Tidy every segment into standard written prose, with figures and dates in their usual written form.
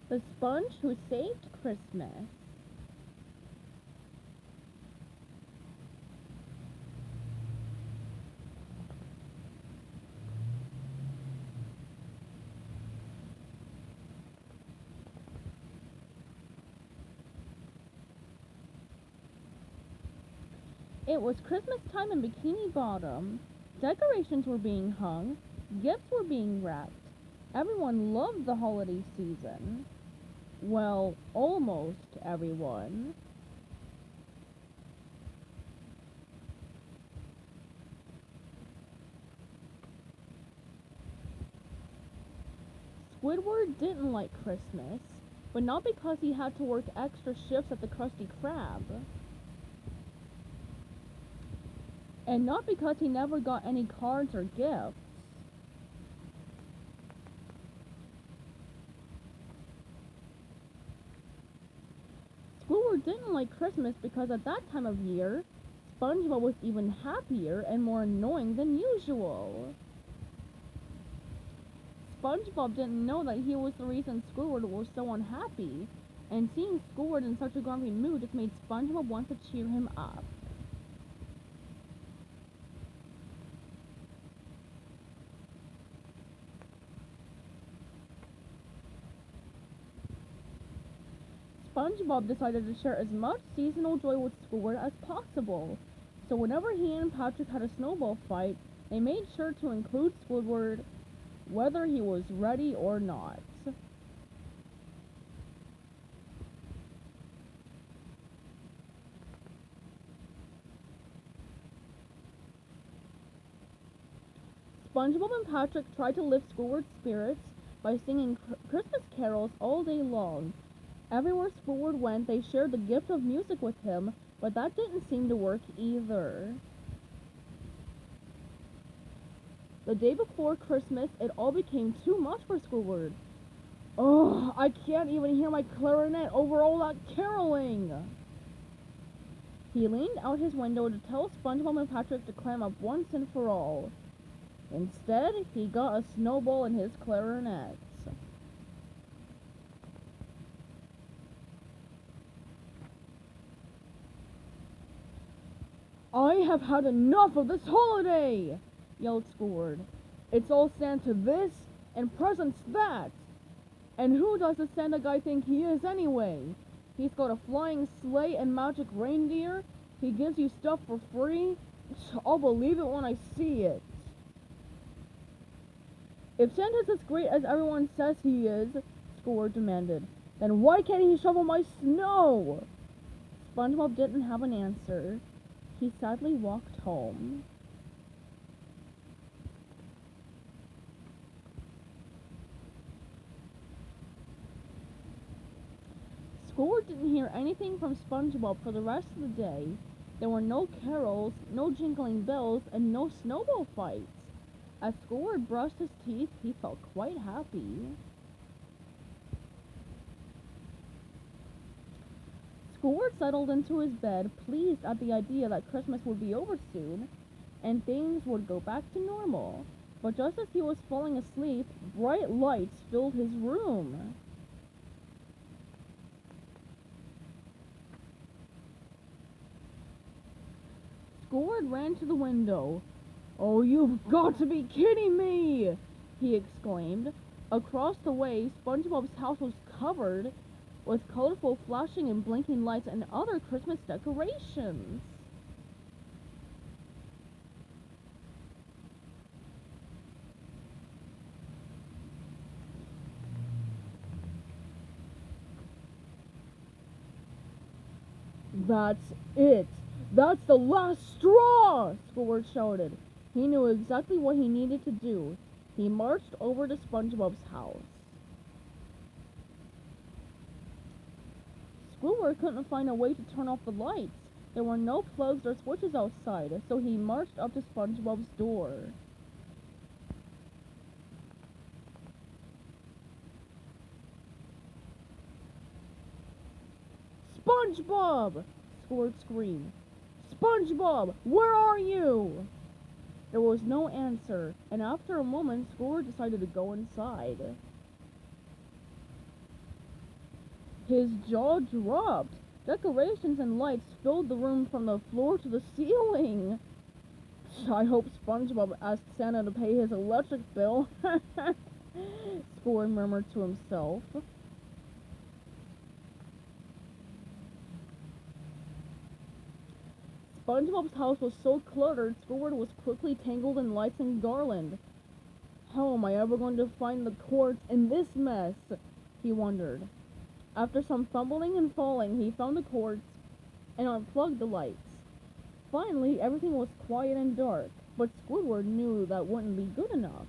The Sponge Who Saved Christmas. It was Christmas time in Bikini Bottom. Decorations were being hung, gifts were being wrapped. Everyone loved the holiday season. Well, almost everyone. Squidward didn't like Christmas, but not because he had to work extra shifts at the Krusty Krab, and not because he never got any cards or gifts. Squidward didn't like Christmas because at that time of year, SpongeBob was even happier and more annoying than usual. SpongeBob didn't know that he was the reason Squidward was so unhappy, and seeing Squidward in such a grumpy mood just made SpongeBob want to cheer him up. SpongeBob decided to share as much seasonal joy with Squidward as possible, so whenever he and Patrick had a snowball fight, they made sure to include Squidward whether he was ready or not. SpongeBob and Patrick tried to lift Squidward's spirits by singing Christmas carols all day long. Everywhere Squidward went, they shared the gift of music with him, but that didn't seem to work either. The day before Christmas, it all became too much for Squidward. Oh, I can't even hear my clarinet over all that caroling! He leaned out his window to tell SpongeBob and Patrick to climb up once and for all. Instead, he got a snowball in his clarinet. I have had enough of this holiday! Yelled Squidward. It's all Santa this and presents that! And who does the Santa guy think he is anyway? He's got a flying sleigh and magic reindeer? He gives you stuff for free? I'll believe it when I see it. If Santa's as great as everyone says he is, Squidward demanded, then why can't he shovel my snow? SpongeBob didn't have an answer. He sadly walked home. Squidward didn't hear anything from SpongeBob for the rest of the day. There were no carols, no jingling bells, and no snowball fights. As Squidward brushed his teeth, he felt quite happy. Squidward settled into his bed, pleased at the idea that Christmas would be over soon, and things would go back to normal. But just as he was falling asleep, bright lights filled his room. Squidward ran to the window. "Oh, you've got to be kidding me!" he exclaimed. Across the way, SpongeBob's house was covered with colorful flashing and blinking lights and other Christmas decorations. "That's it! That's the last straw!" Squidward shouted. He knew exactly what he needed to do. He marched over to SpongeBob's house. Squidward couldn't find a way to turn off the lights. There were no plugs or switches outside, so he marched up to SpongeBob's door. "SpongeBob!" Squidward screamed. "SpongeBob, where are you?" There was no answer, and after a moment, Squidward decided to go inside. His jaw dropped. Decorations and lights filled the room from the floor to the ceiling. I hope SpongeBob asked Santa to pay his electric bill. Squidward murmured to himself. SpongeBob's house was so cluttered, Squidward was quickly tangled in lights and garland. How am I ever going to find the cords in this mess? He wondered. After some fumbling and falling, he found the cords and unplugged the lights. Finally, everything was quiet and dark, but Squidward knew that wouldn't be good enough.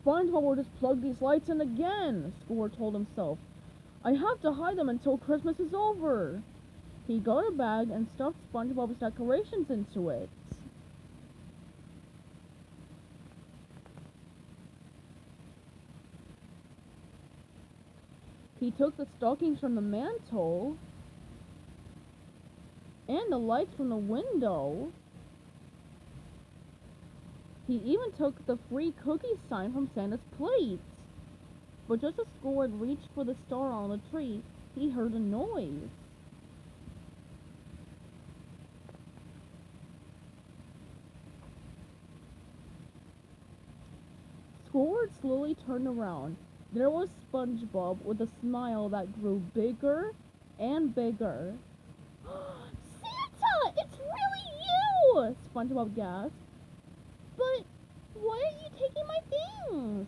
SpongeBob will just plug these lights in again, Squidward told himself. I have to hide them until Christmas is over. He got a bag and stuffed SpongeBob's decorations into it. He took the stockings from the mantle and the lights from the window. He even took the free cookie sign from Santa's plate. But just as Squidward reached for the star on the tree, he heard a noise. Squidward slowly turned around. There was SpongeBob with a smile that grew bigger and bigger. Santa! It's really you! SpongeBob gasped. But why are you taking my things?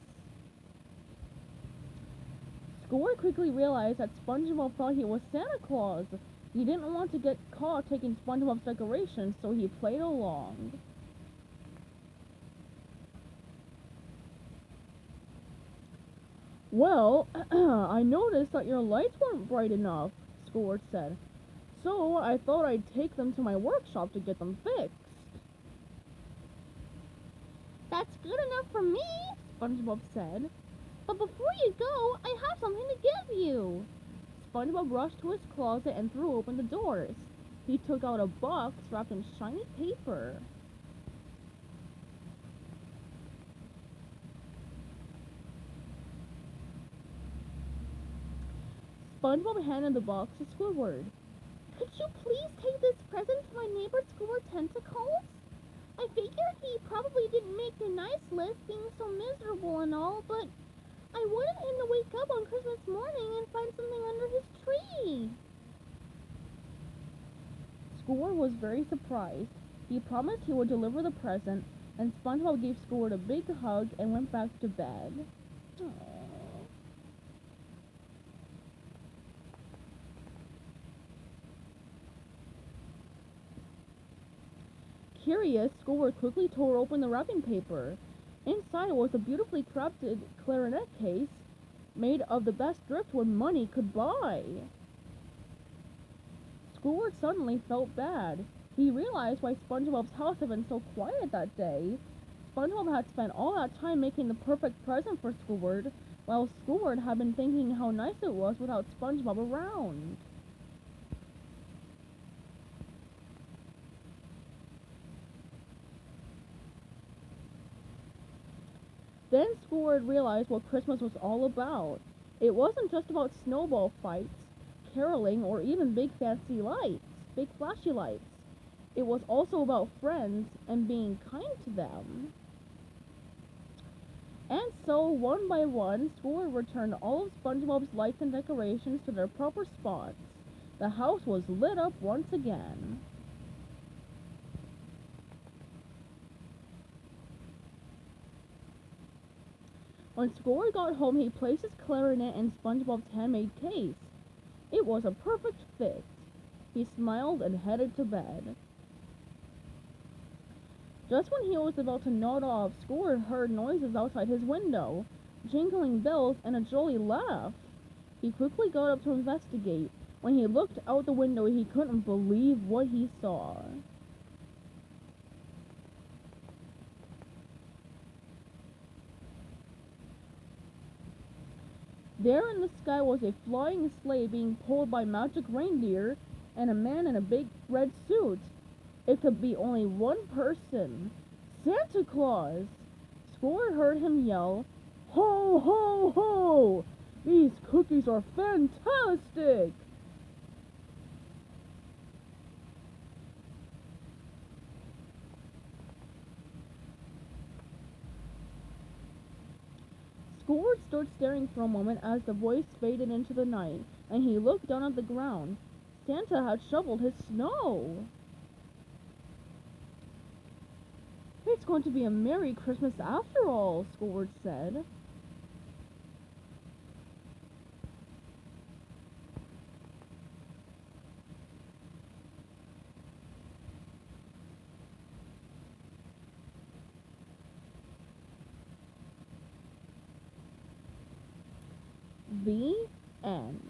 Squidward quickly realized that SpongeBob thought he was Santa Claus. He didn't want to get caught taking SpongeBob's decorations, so he played along. Well, I noticed that your lights weren't bright enough, Squidward said. So I thought I'd take them to my workshop to get them fixed. That's good enough for me, SpongeBob said. But before you go, I have something to give you. SpongeBob rushed to his closet and threw open the doors. He took out a box wrapped in shiny paper. SpongeBob handed the box to Squidward. Could you please take this present to my neighbor Squidward Tentacles? I figured he probably didn't make the nice list being so miserable and all, but I wanted him to wake up on Christmas morning and find something under his tree. Squidward was very surprised. He promised he would deliver the present, and SpongeBob gave Squidward a big hug and went back to bed. Aww. Curious, Squidward quickly tore open the wrapping paper. Inside was a beautifully crafted clarinet case made of the best driftwood money could buy. Squidward suddenly felt bad. He realized why SpongeBob's house had been so quiet that day. SpongeBob had spent all that time making the perfect present for Squidward, while Squidward had been thinking how nice it was without SpongeBob around. Then Squidward realized what Christmas was all about. It wasn't just about snowball fights, caroling, or even big fancy lights, big flashy lights. It was also about friends and being kind to them. And so, one by one, Squidward returned all of SpongeBob's lights and decorations to their proper spots. The house was lit up once again. When Squidward got home, he placed his clarinet in SpongeBob's handmade case. It was a perfect fit. He smiled and headed to bed. Just when he was about to nod off, Squidward heard noises outside his window, jingling bells and a jolly laugh. He quickly got up to investigate. When he looked out the window, he couldn't believe what he saw. There in the sky was a flying sleigh being pulled by magic reindeer and a man in a big red suit. It could be only one person. Santa Claus! Squidward heard him yell, Ho, Ho, ho, ho! These cookies are fantastic! Squidward stood staring for a moment as the voice faded into the night, and he looked down at the ground. Santa had shoveled his snow. It's going to be a Merry Christmas after all, Squidward said. The end.